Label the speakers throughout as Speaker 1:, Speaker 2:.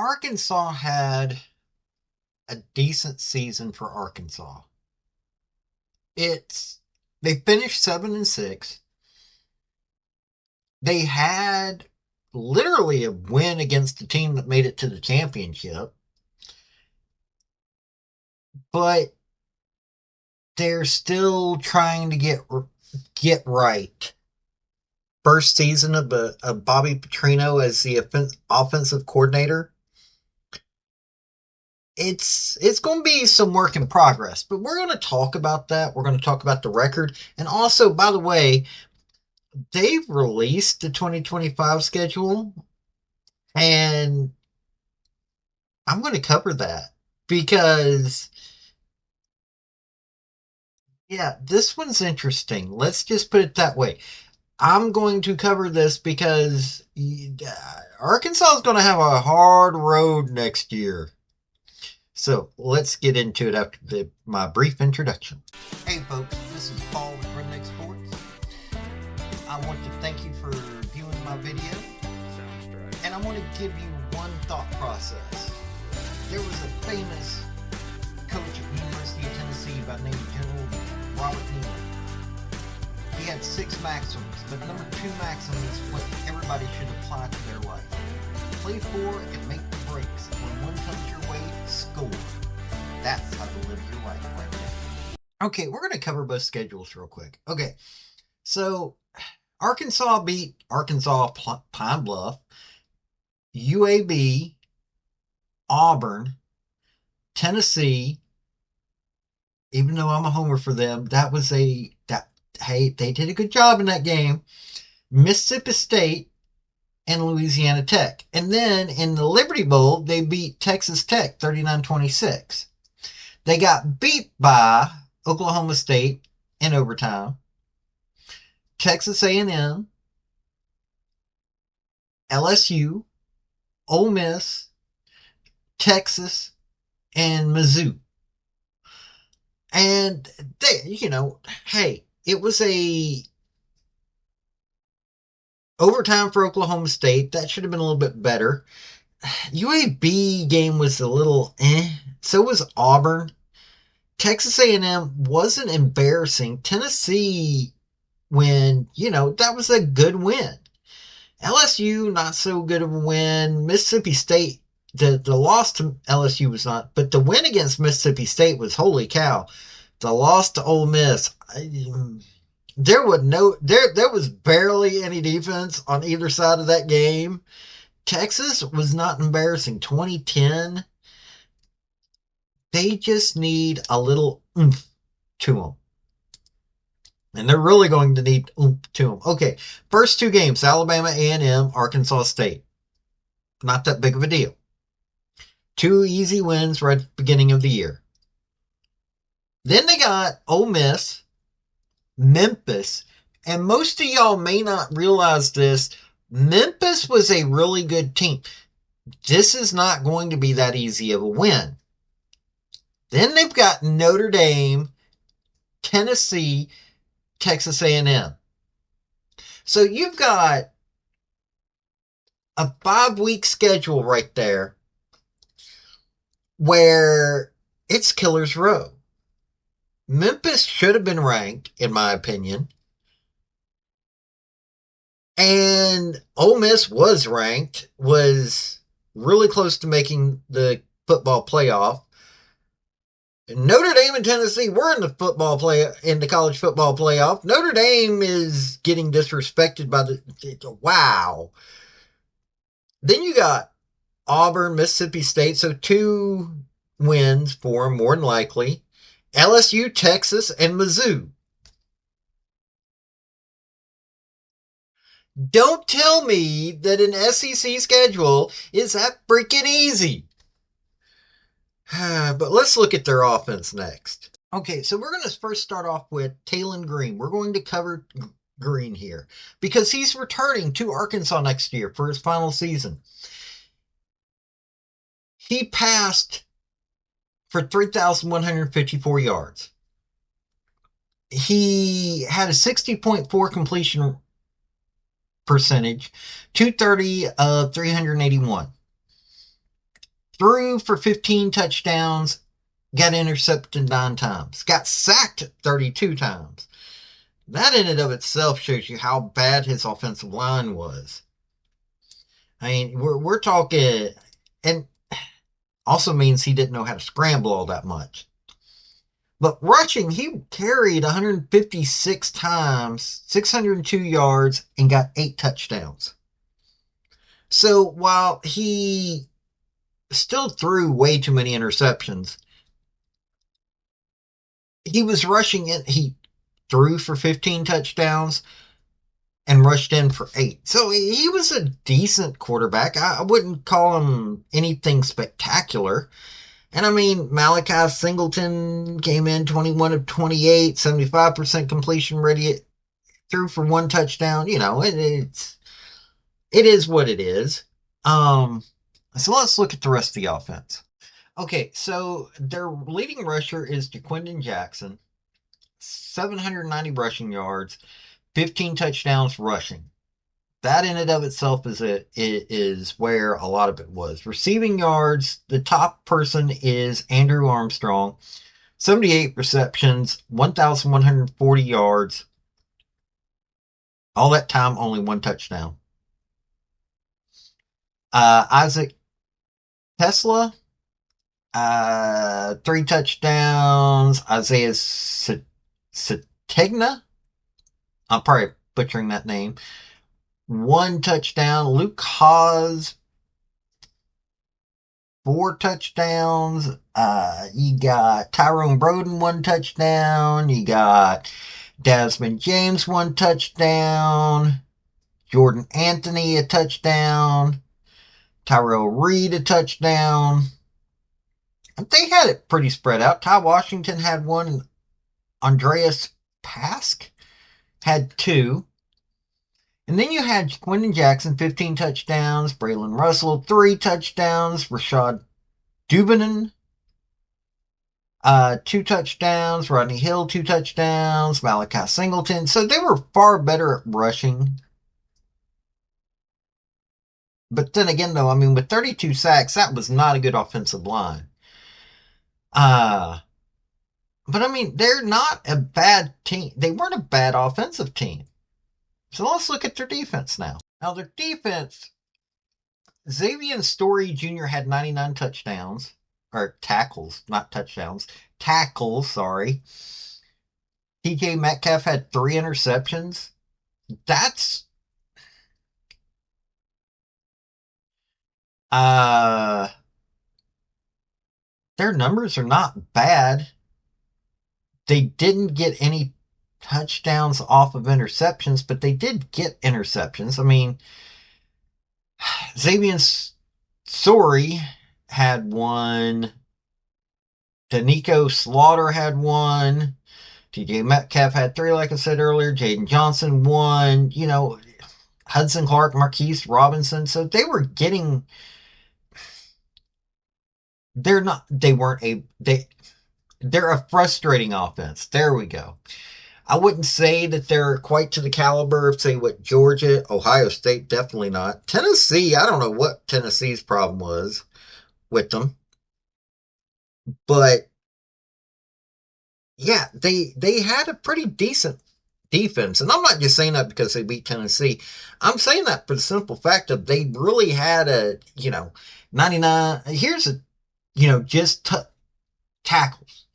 Speaker 1: Arkansas had a decent season for Arkansas. It's they finished 7-6. They had literally a win against the team that made it to the championship, but they're still trying to get right. First season of Bobby Petrino as the offensive coordinator. It's going to be some work in progress, but we're going to talk about that. We're going to talk about the record, and also, by the way, they've released the 2025 schedule, and I'm going to cover that because, yeah, this one's interesting. Let's just put it that way. I'm going to cover this because Arkansas is going to have a hard road next year. So let's get into it after my brief introduction. Hey, folks, this is Paul with Redneck Sports. I want to thank you for viewing my video, and I want to give you one thought process. There was a famous coach at the University of Tennessee by the name of General Robert Neal. He had 6 maxims, but number 2 maxim is what everybody should apply to their life. Play for and make the breaks. When one comes your way, score. That's how to live your life right now. Okay, we're going to cover both schedules real quick. Okay, so Arkansas beat Arkansas Pine Bluff, UAB, Auburn, Tennessee. Even though I'm a homer for them, hey, they did a good job in that game. Mississippi State and Louisiana Tech. And then in the Liberty Bowl, they beat Texas Tech 39-26. They got beat by Oklahoma State in overtime. Texas A&M, LSU, Ole Miss, Texas, and Mizzou. And they, hey, it was a overtime for Oklahoma State. That should have been a little bit better. UAB game was a little So was Auburn. Texas A&M wasn't embarrassing. Tennessee that was a good win. LSU, not so good of a win. Mississippi State, the loss to LSU was not, but the win against Mississippi State was holy cow. The loss to Ole Miss, there was barely any defense on either side of that game. Texas was not embarrassing. 2010, they just need a little oomph to them. And they're really going to need oomph to them. Okay, first 2 games, Alabama A&M, Arkansas State. Not that big of a deal. 2 easy wins right at the beginning of the year. Then they got Ole Miss, Memphis, and most of y'all may not realize this. Memphis was a really good team. This is not going to be that easy of a win. Then they've got Notre Dame, Tennessee, Texas A&M. So you've got a 5-week schedule right there where it's killer's row. Memphis should have been ranked, in my opinion. And Ole Miss was ranked, was really close to making the football playoff. Notre Dame and Tennessee were in the college football playoff. Notre Dame is getting disrespected by wow. Then you got Auburn, Mississippi State, so 2 wins for them, more than likely. LSU, Texas, and Mizzou. Don't tell me that an SEC schedule is that freaking easy. But let's look at their offense next. Okay, so we're going to first start off with Talon Green. We're going to cover Green here because he's returning to Arkansas next year for his final season. He passed for 3,154 yards. He had a 60.4 completion percentage, 230 of 381. threw for 15 touchdowns, got intercepted 9 times, got sacked 32 times. That in and of itself shows you how bad his offensive line was. I mean, we're talking, and also means he didn't know how to scramble all that much. But rushing, he carried 156 times, 602 yards, and got 8 touchdowns. So while he still threw way too many interceptions, he was rushing it. He threw for 15 touchdowns and rushed in for 8. So he was a decent quarterback. I wouldn't call him anything spectacular. And I mean, Malachi Singleton came in 21 of 28, 75% completion rate, threw for 1 touchdown. You know, it is what it is. So let's look at the rest of the offense. Okay, so their leading rusher is Jaquindon Jackson, 790 rushing yards, 15 touchdowns rushing. That in and of itself is where a lot of it was. Receiving yards, the top person is Andrew Armstrong, 78 receptions, 1,140 yards. All that time, only 1 touchdown. Isaac Tesla, 3 touchdowns. Isaiah Sategna, I'm probably butchering that name, 1 touchdown. Luke Haas, 4 touchdowns. You got Tyrone Broden, 1 touchdown. You got Desmond James, 1 touchdown. Jordan Anthony, a touchdown. Tyrell Reed, a touchdown. They had it pretty spread out. Ty Washington had 1, and Andreas Pask had 2. And then you had Quinton Jackson, 15 touchdowns. Braylon Russell, 3 touchdowns. Rashad Dubinin, 2 touchdowns. Rodney Hill, 2 touchdowns. Malachi Singleton. So they were far better at rushing. But then again, though, I mean, with 32 sacks, that was not a good offensive line. But I mean, they're not a bad team. They weren't a bad offensive team. So let's look at their defense now. Now, their defense, Xavier Story Jr. had 99 touchdowns, or tackles, not touchdowns, tackles, sorry. TJ Metcalf had 3 interceptions. That's, their numbers are not bad. They didn't get any touchdowns off of interceptions, but they did get interceptions. I mean, Xavier Story had 1. Danico Slaughter had 1. TJ Metcalf had 3, like I said earlier. Jaden Johnson 1. You know, Hudson Clark, Marquise Robinson. So they were getting. They're a frustrating offense. There we go. I wouldn't say that they're quite to the caliber of, say, what Georgia, Ohio State, definitely not. Tennessee, I don't know what Tennessee's problem was with them. But yeah, they had a pretty decent defense. And I'm not just saying that because they beat Tennessee. I'm saying that for the simple fact of they really had 99. Here's just tackles.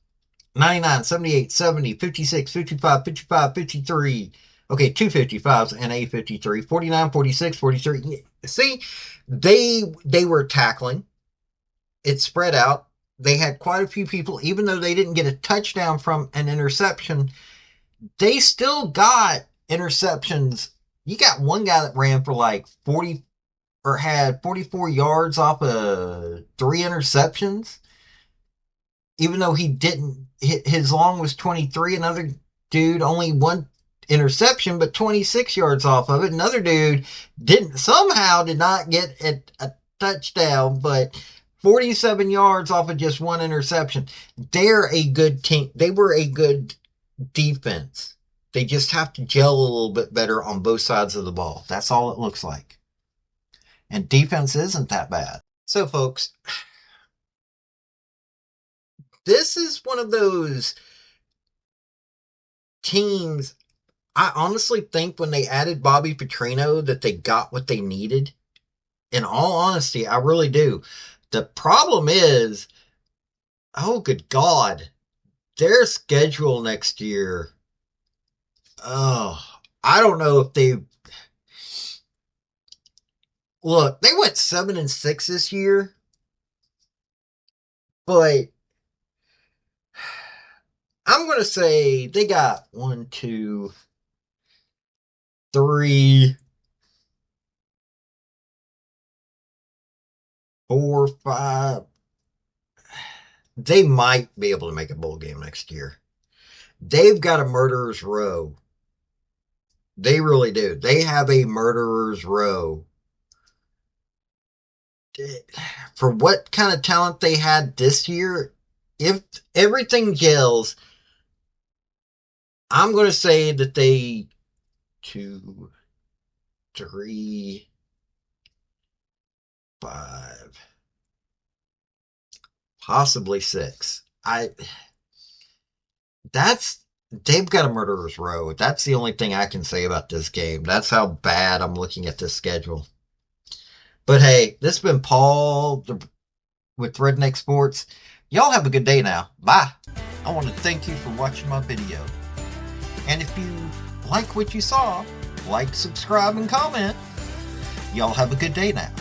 Speaker 1: 99, 78, 70, 56, 55, 55, 53. Okay, 255s and a 53. 49, 46, 43. See, they were tackling. It spread out. They had quite a few people, even though they didn't get a touchdown from an interception, they still got interceptions. You got one guy that ran for like 40 or had 44 yards off of 3 interceptions. Even though he didn't, his long was 23. Another dude only 1 interception, but 26 yards off of it. Another dude did not get a touchdown, but 47 yards off of just 1 interception. They're a good team. They were a good defense. They just have to gel a little bit better on both sides of the ball. That's all it looks like. And defense isn't that bad. So, folks, This is one of those teams. I honestly think when they added Bobby Petrino that they got what they needed. In all honesty, I really do. The problem is, oh, good God, their schedule next year. Oh, I don't know if they look. They went 7-6 this year, but I'm gonna say they got 1, 2, 3, 4, 5. They might be able to make a bowl game next year. They've got a murderer's row. They really do. They have a murderer's row. For what kind of talent they had this year, if everything gels, I'm going to say that they 2, 3, 5, possibly 6. That's they've got a murderer's row. That's the only thing I can say about this game. That's how bad I'm looking at this schedule. But hey, this has been Paul with Redneck Sports. Y'all have a good day now. Bye. I want to thank you for watching my video. And if you like what you saw, like, subscribe, and comment. Y'all have a good day now.